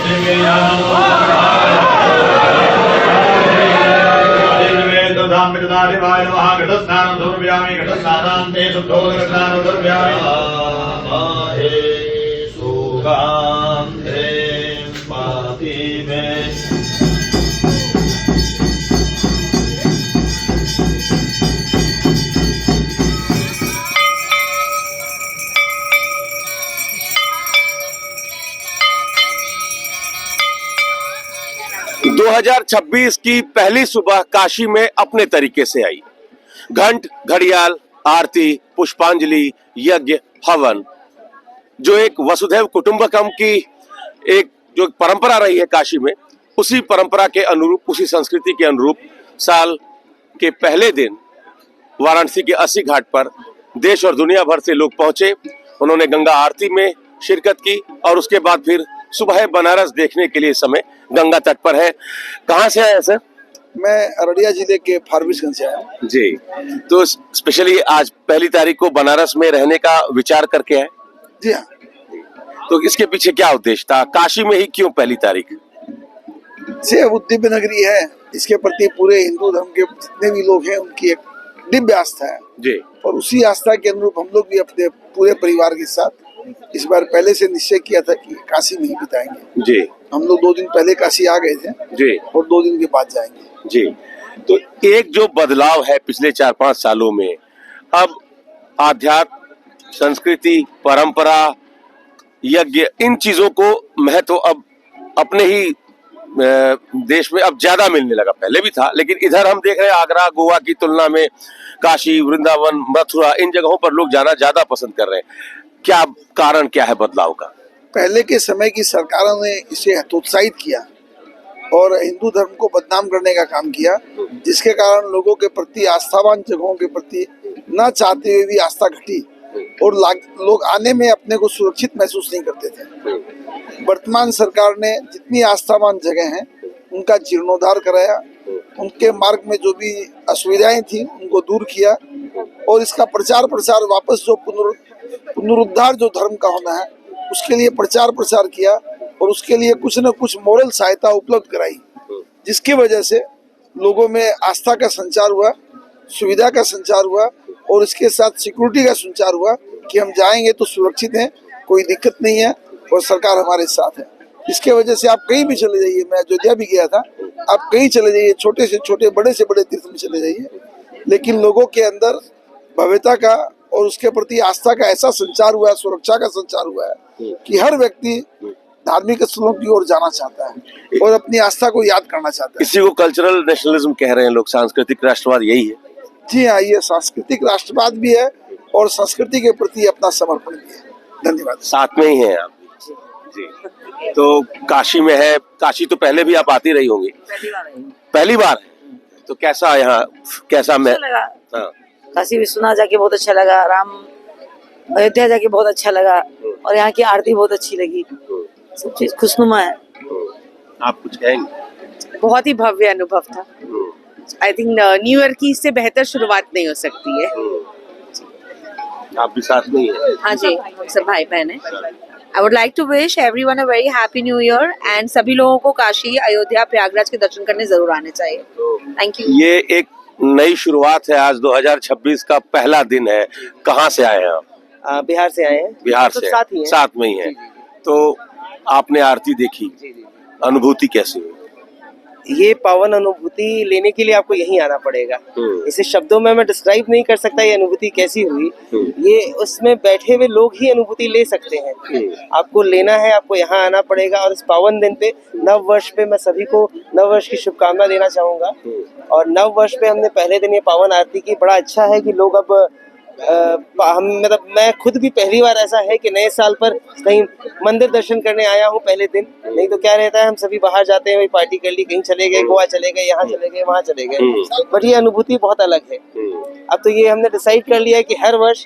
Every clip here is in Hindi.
दो 2026 की पहली सुबह काशी में अपने तरीके से आई। घंट, घड़ियाल, आरती, पुष्पांजलि, यज्ञ, हवन, जो एक वसुधैव कुटुंबकम की एक जो परंपरा रही है काशी में, उसी परंपरा के अनुरूप, उसी संस्कृति के अनुरूप साल के पहले दिन वाराणसी के अस्सी घाट पर देश और दुनिया भर से लोग पहुंचे। उन्होंने गंगा आरती में शिरकत की और उसके बाद फिर सुबह बनारस देखने के लिए समय गंगा तट पर है। कहाँ से आए सर? मैं अररिया जिले के फारबिसगंज से आया हूँ जी। तो स्पेशली आज पहली तारीख को बनारस में रहने का विचार करके आए? जी हाँ। तो इसके पीछे क्या उद्देश्य था? काशी में ही क्यों पहली तारीख? से वो दिव्य नगरी है, इसके प्रति पूरे हिंदू धर्म के जितने भी लोग हैं उनकी एक दिव्य आस्था है जी। और उसी आस्था के अनुरूप हम लोग भी अपने पूरे परिवार के साथ इस बार पहले से निश्चय किया था कि काशी में ही बिताएंगे। जी। हम लोग 2 दिन पहले काशी आ गए थे जी। और 2 दिन के बाद जाएंगे। जी। तो एक जो बदलाव है पिछले 4-5 सालों में, अब आध्यात्म, संस्कृति, परंपरा, यज्ञ, इन चीजों को महत्व अब अपने ही देश में अब ज्यादा मिलने लगा। पहले भी था, लेकिन इधर हम देख रहे हैं आगरा, गोवा की तुलना में काशी, वृंदावन, मथुरा, इन जगहों पर लोग जाना ज्यादा पसंद कर रहे हैं। क्या कारण क्या है बदलाव का? पहले के समय की सरकारों ने इसे हतोत्साहित किया और हिंदू धर्म को बदनाम करने का काम किया, जिसके कारण लोगों के प्रति, आस्थावान जगहों के प्रति न चाहते हुए भी आस्था घटी और लोग आने में अपने को सुरक्षित महसूस नहीं करते थे। वर्तमान सरकार ने जितनी आस्थावान जगह हैं उनका जीर्णोद्धार कराया, उनके मार्ग में जो भी असुविधाएं थी उनको दूर किया और इसका प्रचार प्रसार वापस जो पुनरुद्धार जो धर्म का होना है उसके लिए प्रचार प्रसार किया और उसके लिए कुछ न कुछ मोरल सहायता उपलब्ध कराई, जिसकी वजह से लोगों में आस्था का संचार हुआ, सुविधा का संचार हुआ और इसके साथ सिक्योरिटी का संचार हुआ कि हम जाएंगे तो सुरक्षित हैं, कोई दिक्कत नहीं है और सरकार हमारे साथ है। इसके वजह से आप कहीं भी चले जाइए, मैं अयोध्या भी गया था, आप कहीं चले जाइए, छोटे से छोटे, बड़े से बड़े तीर्थ में चले जाइए, लेकिन लोगों के अंदर भव्यता का और उसके प्रति आस्था का ऐसा संचार हुआ है, सुरक्षा का संचार हुआ है कि हर व्यक्ति धार्मिक स्थलों की ओर जाना चाहता है और अपनी आस्था को याद करना चाहता है। इसी को कल्चरल नेशनलिज्म कह रहे हैं लोग, सांस्कृतिक राष्ट्रवाद यही है। जी हाँ, ये सांस्कृतिक राष्ट्रवाद भी है और संस्कृति के प्रति अपना समर्पण भी है। धन्यवाद। साथ में ही हैं आप जी। तो काशी में है, काशी तो पहले भी आप आती रही होंगी? पहली बार है। तो कैसा यहाँ, कैसा मैं काशी विश्वनाथ जाके बहुत अच्छा लगा, राम अयोध्या जाके बहुत अच्छा लगा और यहाँ की आरती बहुत अच्छी लगी, सब चीज खुशनुमा है। आप कुछ कहेंगे? बहुत ही भव्य अनुभव था। आई थिंक न्यू ईयर की इससे बेहतर शुरुआत नहीं हो सकती है। आप भी साथ में ही हैं? हाँ जी, सब भाई बहन है। I would like to wish everyone a very happy new year and सभी लोगों को काशी, अयोध्या, प्रयागराज के दर्शन करने जरूर आने चाहिए। Thank you. ये एक नई शुरुआत है, आज 2026 का पहला दिन है। कहाँ से आए हैं आप? बिहार से आए हैं। बिहार से साथ में ही है। तो आपने आरती देखी, अनुभूति कैसी हुई? ये पावन अनुभूति लेने के लिए आपको यहीं आना पड़ेगा। इसे शब्दों में मैं डिस्क्राइब नहीं कर सकता ये अनुभूति कैसी हुई। ये उसमें बैठे हुए लोग ही अनुभूति ले सकते हैं। आपको लेना है, आपको यहाँ आना पड़ेगा। और इस पावन दिन पे, नव वर्ष पे, मैं सभी को नव वर्ष की शुभकामना देना चाहूंगा। और नव वर्ष पे हमने पहले दिन ये पावन आरती की। बड़ा अच्छा है कि लोग अब मतलब मैं खुद भी पहली बार ऐसा है कि नए साल पर कहीं मंदिर दर्शन करने आया हूँ पहले दिन। नहीं तो क्या रहता है, हम सभी बाहर जाते हैं, वही पार्टी कर ली, कहीं चले गए, गोवा चले गए, यहाँ चले गए, वहाँ चले गए। बट ये अनुभूति बहुत अलग है। अब तो ये हमने डिसाइड कर लिया है कि हर वर्ष,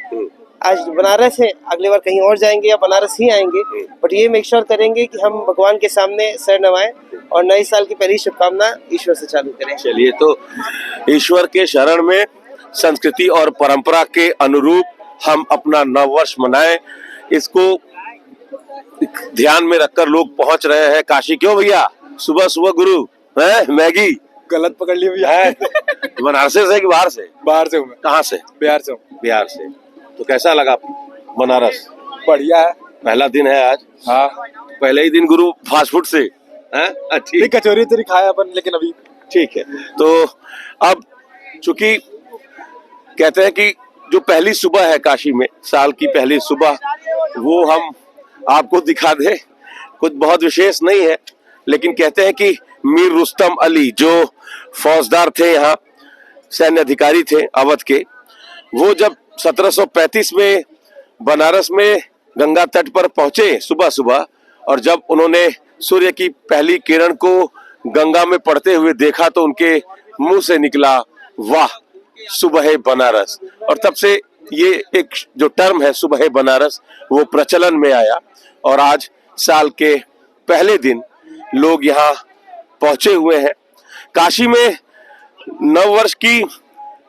आज बनारस है, अगले बार कहीं और जाएंगे या बनारस ही आएंगे, बट ये मेक श्योर करेंगे कि हम भगवान के सामने सर नवाएं और नए साल की पहली शुभकामना ईश्वर से चालू करें। चलिए, तो ईश्वर के शरण में, संस्कृति और परंपरा के अनुरूप हम अपना नव वर्ष मनाएं। इसको ध्यान में रखकर लोग पहुंच रहे हैं काशी। क्यों भैया, सुबह सुबह गुरु है मैगी गलत पकड़ लिया भैया। है? बनारस से कि बाहर से? बाहर से हूँ मैं, कहाँ से? बिहार से हूँ। बिहार से। तो कैसा लगा बनारस? बढ़िया है। पहला दिन है आज। हाँ, पहले ही दिन गुरु फास्ट फूड से हैं? नहीं ठीक, कचौरी तो नहीं खाया अपन, लेकिन अभी ठीक है। तो अब चूंकि कहते हैं कि जो पहली सुबह है काशी में, साल की पहली सुबह, वो हम आपको दिखा दें। कुछ बहुत विशेष नहीं है, लेकिन कहते हैं कि मीर रुस्तम अली जो फौजदार थे, यहाँ सैन्य अधिकारी थे अवध के, वो जब 1735 में बनारस में गंगा तट पर पहुंचे सुबह सुबह, और जब उन्होंने सूर्य की पहली किरण को गंगा में पड़ते हुए देखा तो उनके मुंह से निकला, वाह सुबह बनारस। और तब से ये एक जो टर्म है सुबह बनारस, वो प्रचलन में आया। और आज साल के पहले दिन लोग यहाँ पहुंचे हुए हैं। काशी में नववर्ष की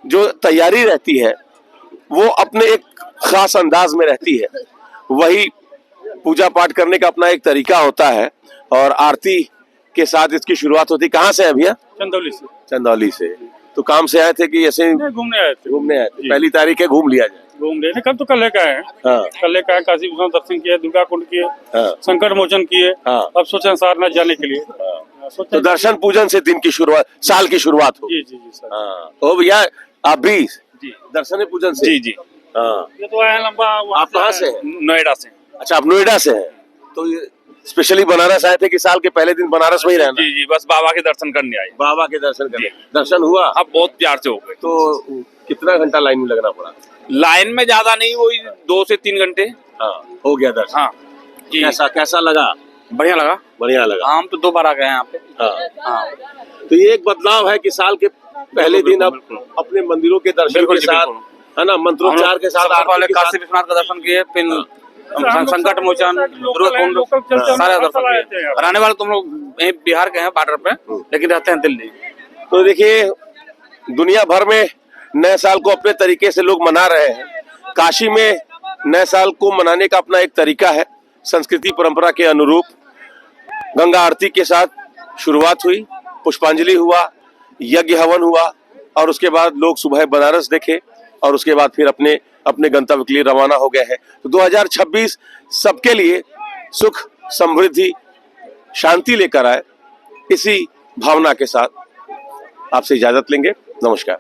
जो तैयारी रहती है वो अपने एक खास अंदाज में रहती है। वही पूजा पाठ करने का अपना एक तरीका होता है, और आरती के साथ इसकी शुरुआत होती है। कहाँ से है भैया? चंदौली से। चंदौली से। तो काम से आए थे कि ऐसे नहीं, घूमने आए थे। घूमने आए थे? जी। पहली तारीख है, घूम लिया जाए। घूम रहे थे, कब तो कल लेकर आए हैं। हाँ कल लेकर आए, काशी विश्वनाथ दर्शन किए, दुर्गा कुंड किए, हाँ संकट मोचन किए। हाँ। अब सोचे सारनाथ जाने के लिए। तो दर्शन पूजन से दिन की शुरुआत, साल की शुरुआत हो। जी जी जी सर। हाँ तो भैया आप भी जी दर्शन पूजन से? जी जी। हाँ। ये तो आए हैं लंबा। आप कहाँ से हैं? नोएडा से। अच्छा, आप नोएडा से हैं। तो ये स्पेशली बनारस आए थे कि साल के पहले दिन बनारस में ही रहना? जी जी, बस बाबा के दर्शन करने आए। बाबा के दर्शन करने। जी। दर्शन हुआ? अब बहुत प्यार से हो गए। तो कितना घंटा लाइन में लगना पड़ा? लाइन में ज्यादा नहीं, वही 2 से 3 घंटे। हाँ, हो गया दर्शन। हाँ जी। कैसा कैसा लगा? बढ़िया लगा। बढ़िया लगा। हम तो 2 बार आ गए हैं यहाँ पे। हाँ। हाँ तो ये एक बदलाव है कि साल के पहले दिन अब बिल्कुल। अपने मंदिरों के दर्शन बिल्कुल के जी, साथ, बिल्कुल। है ना, मंत्रोच्चार के साथ, सबसे आरती पहले के काशी साथ। विश्वनाथ का दर्शन किए, फिर संकट मोचन, दुर्गा कुंड, लोकल चलते सारे हैं, हाँ। चलाए दर्शन थे किए। यहाँ। रहने वाले तुम लोग यहीं बिहार के हैं, बॉर्डर पे, लेकिन रहते हैं दिल्ली। तो देखिए, दुनिया भर में नए साल को अपने तरीके से लोग मना रहे हैं। काशी में नए साल को मनाने का अपना एक तरीका है, संस्कृति परंपरा के अनुरूप। गंगा आरती के साथ शुरुआत हुई, पुष्पांजलि हुआ, यज्ञ हवन हुआ, और उसके बाद लोग सुबह बनारस देखे, और उसके बाद फिर अपने अपने गंतव्य के लिए रवाना हो गए हैं। तो 2026 सबके लिए सुख, समृद्धि, शांति लेकर आए, इसी भावना के साथ आपसे इजाजत लेंगे। नमस्कार।